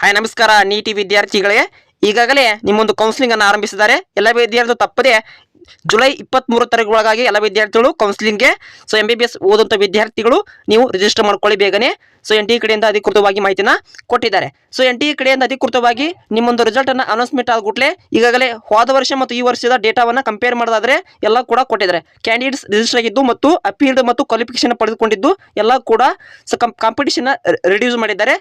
Hi ನಮಸ್ಕಾರ ನೀಟಿ ವಿದ್ಯಾರ್ಥಿಗಳೇ, ಈಗಾಗಲೇ ನಿಮ್ಮೊಂದು ಕೌನ್ಸಿಲಿಂಗ್ ಅನ್ನು ಆರಂಭಿಸಿದ್ದಾರೆ. ಎಲ್ಲ ವಿದ್ಯಾರ್ಥಿಗಳು ತಪ್ಪದೆ ಜುಲೈ 23 ತಾರೀಕು ಎಲ್ಲ ವಿದ್ಯಾರ್ಥಿಗಳು ಕೌನ್ಸಿಲಿಂಗ್ಗೆ MBBS ಓದುವಂಥ ವಿದ್ಯಾರ್ಥಿಗಳು ನೀವು ರಿಜಿಸ್ಟರ್ ಮಾಡ್ಕೊಳ್ಳಿ ಬೇಗನೆ. NTE ಕಡೆಯಿಂದ ಅಧಿಕೃತವಾಗಿ ಮಾಹಿತಿನ ಕೊಟ್ಟಿದ್ದಾರೆ. NTE ಕಡೆಯಿಂದ ಅಧಿಕೃತವಾಗಿ ನಿಮ್ಮೊಂದು ರಿಸಲ್ಟ್ ಅನ್ನು ಅನೌನ್ಸ್ಮೆಂಟ್ ಆಗುಟ್ಲೆ ಈಗಾಗಲೇ ಹೋದ ವರ್ಷ ಮತ್ತು ಈ ವರ್ಷದ ಡೇಟಾವನ್ನು ಕಂಪೇರ್ ಮಾಡೋದಾದ್ರೆ ಎಲ್ಲ ಕೂಡ ಕೊಟ್ಟಿದ್ದಾರೆ. ಕ್ಯಾಂಡಿಡೇಟ್ಸ್ ರಿಜಿಸ್ಟರ್ ಆಗಿದ್ದು ಮತ್ತು ಅಪೀಲ್ಡ್ ಮತ್ತು ಕ್ವಾಲಿಫಿಕೇಶನ್ ಪಡೆದುಕೊಂಡಿದ್ದು ಎಲ್ಲ ಕೂಡ ಕಾಂಪಿಟೇಷನ್ ರಿಡ್ಯೂಸ್ ಮಾಡಿದ್ದಾರೆ.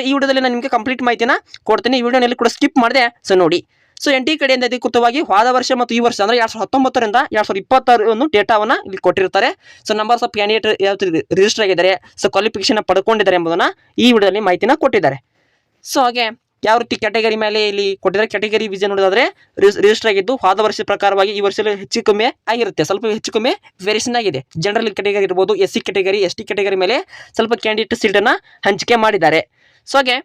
ಈ ವಿಡಿಯೋದಲ್ಲಿ ನಾನು ನಿಮಗೆ ಕಂಪ್ಲೀಟ್ ಮಾಹಿತಿನ ಕೊಡ್ತೀನಿ. ಈ ವಿಡಿಯೋನಲ್ಲಿ ಕೂಡ ಸ್ಕಿಪ್ ಮಾಡಿದೆ ನೋಡಿ. NTE ಕಡೆಯಿಂದ ಅಧಿಕೃತವಾಗಿ ಹೋದ ವರ್ಷ ಮತ್ತು ಈ ವರ್ಷ ಅಂದ್ರೆ 2019 ರಿಂದ 2026 ಡೇಟಾವನ್ನು ಇಲ್ಲಿ ಕೊಟ್ಟಿರ್ತಾರೆ. ನಂಬರ್ಸ್ ಆಫ್ ಕ್ಯಾಂಡಿಡೇಟ್ ಯಾವ ರಿಜಿಸ್ಟರ್ ಆಗಿದ್ದಾರೆ, ಕ್ವಾಲಿಫಿಕೇಶನ್ ಪಡ್ಕೊಂಡಿದ್ದಾರೆ ಎಂಬುದನ್ನ ಈ ವಿಡಿಯೋದಲ್ಲಿ ಮಾಹಿತಿನ ಕೊಟ್ಟಿದ್ದಾರೆ. ಹಾಗೆ ಯಾವ ರೀತಿ ಕ್ಯಾಟಗರಿ ಮೇಲೆ ಇಲ್ಲಿ ಕೊಟ್ಟಿದ್ದಾರೆ, ಕ್ಯಾಟಗರಿ ವಿಜನ್ ನೋಡೋದಾದ್ರೆ ರಿಜಿಸ್ಟರ್ ಆಗಿದ್ದು ಹೋದ ವರ್ಷದ ಪ್ರಕಾರವಾಗಿ ಈ ವರ್ಷದಲ್ಲಿ ಹೆಚ್ಚು ಕಮ್ಮಿ ಆಗಿರುತ್ತೆ, ಸ್ವಲ್ಪ ಹೆಚ್ಚು ಕಮ್ಮಿ ವೇರಿಯೇಷನ್ ಆಗಿದೆ. ಜನರಲ್ ಕ್ಯಾಟಗರಿ ಇರ್ಬೋದು, SC ಕ್ಯಾಟಗರಿ, ST ಕ್ಯಾಟಗರಿ ಮೇಲೆ ಸ್ವಲ್ಪ ಕ್ಯಾಂಡಿಡೇಟ್ ಸೀಟನ್ನು ಹಂಚಿಕೆ ಮಾಡಿದ್ದಾರೆ. ಹಾಗೆ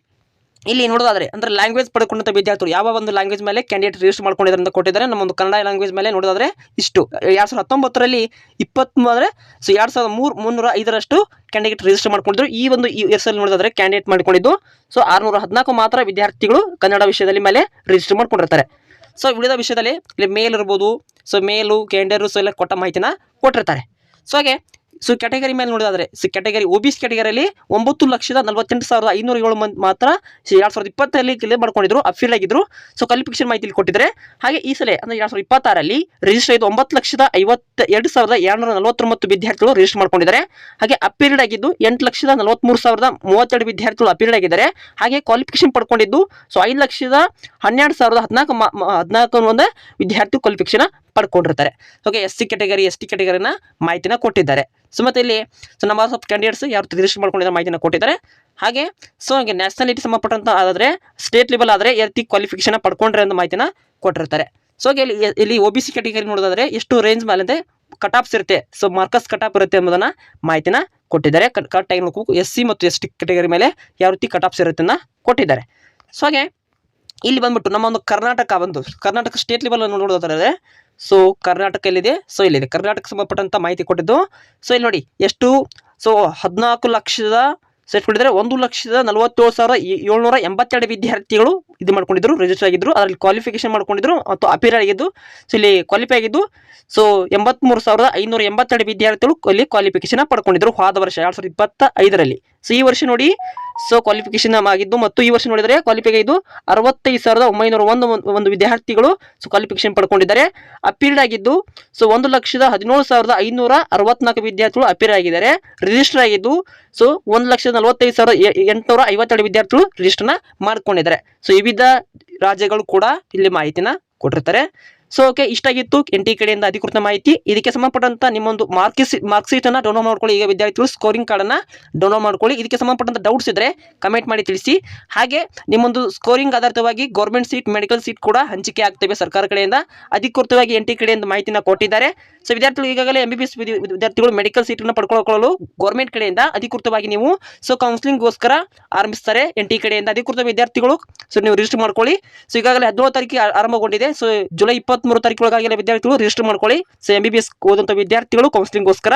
ಇಲ್ಲಿ ನೋಡೋದಾದ್ರೆ ಅಂದ್ರೆ ಲ್ಯಾಂಗ್ವೇಜ್ ಪಡ್ಕೊಂಡಂಥ ವಿದ್ಯಾರ್ಥಿಗಳು ಯಾವ ಒಂದು ಲ್ಯಾಂಗ್ವೇಜ್ ಮೇಲೆ ಕ್ಯಾಂಡಿಡೇಟ್ ರಿಜಿಸ್ಟರ್ ಮಾಡ್ಕೊಂಡಿದ್ದಾರೆ ಅಂತ ಕೊಟ್ಟಿದ್ದಾರೆ. ನಮ್ಮೊಂದು ಕನ್ನಡ ಲ್ಯಾಂಗ್ವೇಜ್ ಮೇಲೆ ನೋಡೋದಾದ್ರೆ ಇಷ್ಟು 2019ರಲ್ಲಿ 23 ಅಂದರೆ 2305ರಷ್ಟು ಕ್ಯಾಂಡಿಡೇಟ್ ರಿಜಿಸ್ಟರ್ ಮಾಡ್ಕೊಂಡಿದ್ರು. ಈ ಒಂದು ಇಯರ್ಸಲ್ಲಿ ನೋಡೋದಾದ್ರೆ ಕ್ಯಾಂಡಿಡೇಟ್ ಮಾಡ್ಕೊಂಡಿದ್ದು 614 ಮಾತ್ರ ವಿದ್ಯಾರ್ಥಿಗಳು ಕನ್ನಡ ವಿಷಯದಲ್ಲಿ ಮೇಲೆ ರಿಜಿಸ್ಟರ್ ಮಾಡ್ಕೊಂಡಿರ್ತಾರೆ. ಉಳಿದ ವಿಷಯದಲ್ಲಿ ಇಲ್ಲಿ ಮೇಲ್ ಇರ್ಬೋದು, ಮೇಲು ಕ್ಯಾಂಡಿಡೇಟ್ ಎಲ್ಲ ಕೊಟ್ಟ ಮಾಹಿತಿನ ಕೊಟ್ಟಿರ್ತಾರೆ. ಹಾಗೆ ಕ್ಯಾಟಗರಿ ಮೇಲೆ ನೋಡೋದಾದ್ರೆ ಕ್ಯಾಟಗರಿ OBC ಕ್ಯಾಟಗರಿಯಲ್ಲಿ 9,48,507 ಮಂದಿ ಮಾತ್ರ 2020ರಲ್ಲಿ ಕ್ಲಿಯರ್ ಮಾಡ್ಕೊಂಡಿದ್ರು, ಅಫೀಲ್ ಆಗಿದ್ರು. ಕ್ವಾಲಿಫಿಕೇಶನ್ ಮಾಹಿತಿ ಕೊಟ್ಟಿದ್ದಾರೆ. ಹಾಗೆ ಈ ಸಲ ಅಂದ್ರೆ 2026ರಲ್ಲಿ ರಿಜಿಸ್ಟರ್ ಆಯಿತು 9,52,249 ವಿದ್ಯಾರ್ಥಿಗಳು ರಿಜಿಸ್ಟರ್ ಮಾಡ್ಕೊಂಡಿದ್ದಾರೆ. ಹಾಗೆ ಅಪೀಲ್ಡ್ ಆಗಿದ್ದು 8,43,032 ವಿದ್ಯಾರ್ಥಿಗಳು ಅಪೀಲ್ಡ್ ಆಗಿದ್ದಾರೆ. ಹಾಗೆ ಕ್ವಾಲಿಫಿಕೇಶನ್ ಪಡ್ಕೊಂಡಿದ್ದು 5,12,014 ವಿದ್ಯಾರ್ಥಿ ಕ್ವಾಲಿಫಿಕೇಶನ್ ಪಡ್ಕೊಂಡಿರ್ತಾರೆ. SC ಕ್ಯಾಟಗರಿ, ST ಕ್ಯಾಟಗರಿನ ಮಾಹಿತಿನ ಕೊಟ್ಟಿದ್ದಾರೆ. ಮತ್ತೆ ಇಲ್ಲಿ ನಂಬರ್ಸ್ ಆಫ್ ಕ್ಯಾಂಡಿಡೇಟ್ಸ್ ಯಾವ ರಿಜಿಸ್ಟರ್ ಮಾಡ್ಕೊಂಡಿದ್ದಾರೆ ಮಾಹಿತಿನ ಕೊಟ್ಟಿದ್ದಾರೆ. ಹಾಗೆ ಹಾಗೆ ನ್ಯಾಷನಾಲಿಟಿ ಸಂಬಂಧಪಟ್ಟಂತ ಆದ್ರೆ ಸ್ಟೇಟ್ ಲೆವೆಲ್ ಆದರೆ ಎತ್ತಿ ಕ್ವಾಲಿಫಿಕೇಶನ್ ಪಡ್ಕೊಂಡ್ರೆ ಅಂತ ಮಾಹಿತಿನ ಕೊಟ್ಟಿರ್ತಾರೆ. ಇಲ್ಲಿ OBC ಕ್ಯಾಟಗರಿ ನೋಡೋದಾದ್ರೆ ಎಷ್ಟು ರೇಂಜ್ ಮೇಲೆ ಕಟ್ ಆಫ್ಸ್ ಇರುತ್ತೆ, ಮಾರ್ಕಸ್ ಕಟ್ ಆಫ್ ಇರುತ್ತೆ ಎಂಬುದನ್ನ ಮಾಹಿತಿನ ಕೊಟ್ಟಿದ್ದಾರೆ. ಕರೆಕ್ಟ್ ಆಗಿ ನೋಡಬೇಕು SC ಮತ್ತು ST ಕ್ಯಾಟಗರಿ ಮೇಲೆ ಯಾವ ರೀತಿ ಕಟ್ ಆಫ್ಸ್ ಇರುತ್ತೆ ಅಂತ ಕೊಟ್ಟಿದ್ದಾರೆ. ಹಾಗೆ ಇಲ್ಲಿ ಬಂದ್ಬಿಟ್ಟು ನಮ್ಮ ಒಂದು ಕರ್ನಾಟಕ ಸ್ಟೇಟ್ ಲೆವೆಲ್ ನೋಡೋದಾದ್ರೆ ಕರ್ನಾಟಕ ಎಲ್ಲಿದೆ, ಇಲ್ಲಿದೆ ಕರ್ನಾಟಕ ಸಂಬಂಧಪಟ್ಟಂತ ಮಾಹಿತಿ ಕೊಟ್ಟಿದ್ದು. ಇಲ್ಲಿ ನೋಡಿ ಎಷ್ಟು 14 ಲಕ್ಷದ ಸೆಟ್ ಕೊಟ್ಟಿದ್ದಾರೆ. 1,47,782 ವಿದ್ಯಾರ್ಥಿಗಳು ಇದು ಮಾಡ್ಕೊಂಡಿದ್ರು, ರಿಜಿಸ್ಟರ್ ಆಗಿದ್ರು. ಅದರಲ್ಲಿ ಕ್ವಾಲಿಫಿಕೇಶನ್ ಮಾಡ್ಕೊಂಡಿದ್ರು ಮತ್ತು ಅಪೀರ್ ಆಗಿದ್ದು. ಇಲ್ಲಿ ಕ್ವಾಲಿಫೈ ಆಗಿದ್ದು 83,582 ವಿದ್ಯಾರ್ಥಿಗಳು ಇಲ್ಲಿ ಕ್ವಾಲಿಫಿಕೇಶನ್ ಪಡ್ಕೊಂಡಿದ್ರು ಹೋದ ವರ್ಷ 2025ರಲ್ಲಿ. ಈ ವರ್ಷ ನೋಡಿ ಕ್ವಾಲಿಫಿಕೇಶನ್ ಆಗಿದ್ದು ಮತ್ತು ಈ ವರ್ಷ ನೋಡಿದರೆ ಕ್ವಾಲಿಫೈ ಆಗಿದ್ದು 65,901 ವಿದ್ಯಾರ್ಥಿಗಳು ಕ್ವಾಲಿಫಿಕೇಶನ್ ಪಡ್ಕೊಂಡಿದ್ದಾರೆ. ಅಪೀಲ್ಡ್ ಆಗಿದ್ದು 1,17,564 ವಿದ್ಯಾರ್ಥಿಗಳು ಅಪೀರ್ ಆಗಿದ್ದಾರೆ. ರಿಜಿಸ್ಟರ್ ಆಗಿದ್ದು 1,45,852 ವಿದ್ಯಾರ್ಥಿಗಳು ರಿಜಿಸ್ಟರ್ನ ಮಾಡ್ಕೊಂಡಿದ್ದಾರೆ. ವಿವಿಧ ರಾಜ್ಯಗಳು ಕೂಡ ಇಲ್ಲಿ ಮಾಹಿತಿನ ಕೊಟ್ಟಿರ್ತಾರೆ. ಓಕೆ, ಇಷ್ಟಾಗಿತ್ತು NTE ಕಡೆಯಿಂದ ಅಧಿಕೃತ ಮಾಹಿತಿ. ಇದಕ್ಕೆ ಸಂಬಂಧಪಟ್ಟಂತ ನಿಮ್ಮೊಂದು ಮಾರ್ಕ್ ಶೀಟ್ ಅನ್ನ ಡೌನ್ಲೋಡ್ ಮಾಡ್ಕೊಳ್ಳಿ. ಈಗ ವಿದ್ಯಾರ್ಥಿಗಳು ಸ್ಕೋರಿಂಗ್ ಕಾರ್ಡ್ ಅನ್ನ ಡೌನ್ಲೋಡ್ ಮಾಡ್ಕೊಳ್ಳಿ. ಇದಕ್ಕೆ ಸಂಬಂಧಪಟ್ಟಂತ ಡೌಟ್ಸ್ ಇದ್ರೆ ಕಮೆಂಟ್ ಮಾಡಿ ತಿಳಿಸಿ. ಹಾಗೆ ನಿಮ್ಮೊಂದು ಸ್ಕೋರಿಂಗ್ ಆಧಾರಿತವಾಗಿ ಗೌರ್ಮೆಂಟ್ ಸೀಟ್, ಮೆಡಿಕಲ್ ಸೀಟ್ ಕೂಡ ಹಂಚಿಕೆ ಆಗ್ತವೆ ಸರ್ಕಾರ ಕಡೆಯಿಂದ. ಅಧಿಕೃತವಾಗಿ NTE ಕಡೆಯಿಂದ ಮಾಹಿತಿನ ಕೊಟ್ಟಿದ್ದಾರೆ. ವಿದ್ಯಾರ್ಥಿಗಳು ಈಗಾಗಲೇ MBBS ವಿದ್ಯಾರ್ಥಿಗಳು ಮೆಡಿಕಲ್ ಸೀಟ್ ಅನ್ನು ಪಡ್ಕೊಳ್ಳಲು ಗೌರ್ಮೆಂಟ್ ಕಡೆಯಿಂದ ಅಧಿಕೃತವಾಗಿ ನೀವು ಕೌನ್ಸಿಲಿಂಗ್ಗೋಸ್ಕರ ಆರಂಭಿಸ್ತಾರೆ. NTE ಕಡೆಯಿಂದ ಅಧಿಕೃತ ವಿದ್ಯಾರ್ಥಿಗಳು ನೀವು ರಿಜಿಸ್ಟರ್ ಮಾಡ್ಕೊಳ್ಳಿ. ಈಗಾಗಲೇ 17 ತಾರೀಕಿಗೆ ಆರಂಭಗೊಂಡಿದೆ. ಜುಲೈ 23 ತಾರೀಕಿನೊಳಗಾಗಿಲ್ಲ ವಿದ್ಯಾರ್ಥಿಗಳು ರಿಜಿಸ್ಟರ್ ಮಾಡ್ಕೊಳ್ಳಿ. MBBS ಓದುವಂಥ ವಿದ್ಯಾರ್ಥಿಗಳು ಕೌನ್ಸಿಲಿಂಗ್ಗೋಸ್ಕರ.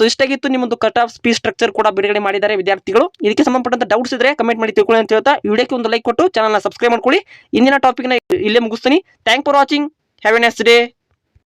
ಇಷ್ಟಾಗಿತ್ತು ನಿಮ್ಮೊಂದು ಕಟ್ ಆಫ್ ಫೀಸ್ ಸ್ಟ್ರಕ್ಚರ್ ಕೂಡ ಬಿಡುಗಡೆ ಮಾಡಿದ್ದಾರೆ ವಿದ್ಯಾರ್ಥಿಗಳು. ಇದಕ್ಕೆ ಸಂಬಂಧಪಟ್ಟಂತ ಡೌಟ್ಸ್ ಇದ್ರೆ ಕಮೆಂಟ್ ಮಾಡಿ ತಿಳ್ಕೊಳ್ಳಿ ಅಂತ ಹೇಳ್ತಾ ವಿಡಿಯೋಕ್ಕೆ ಒಂದು ಲೈಕ್ ಕೊಟ್ಟು ಚಾನಲ್ನ ಸಬ್ಸ್ಕ್ರೈಬ್ ಮಾಡ್ಕೊಳ್ಳಿ. ಇಂದಿನ ಟಾಪಿಕ್ನ ಇಲ್ಲೇ ಮುಗಿಸ್ತೀನಿ. Thank for watching. Have A nice day.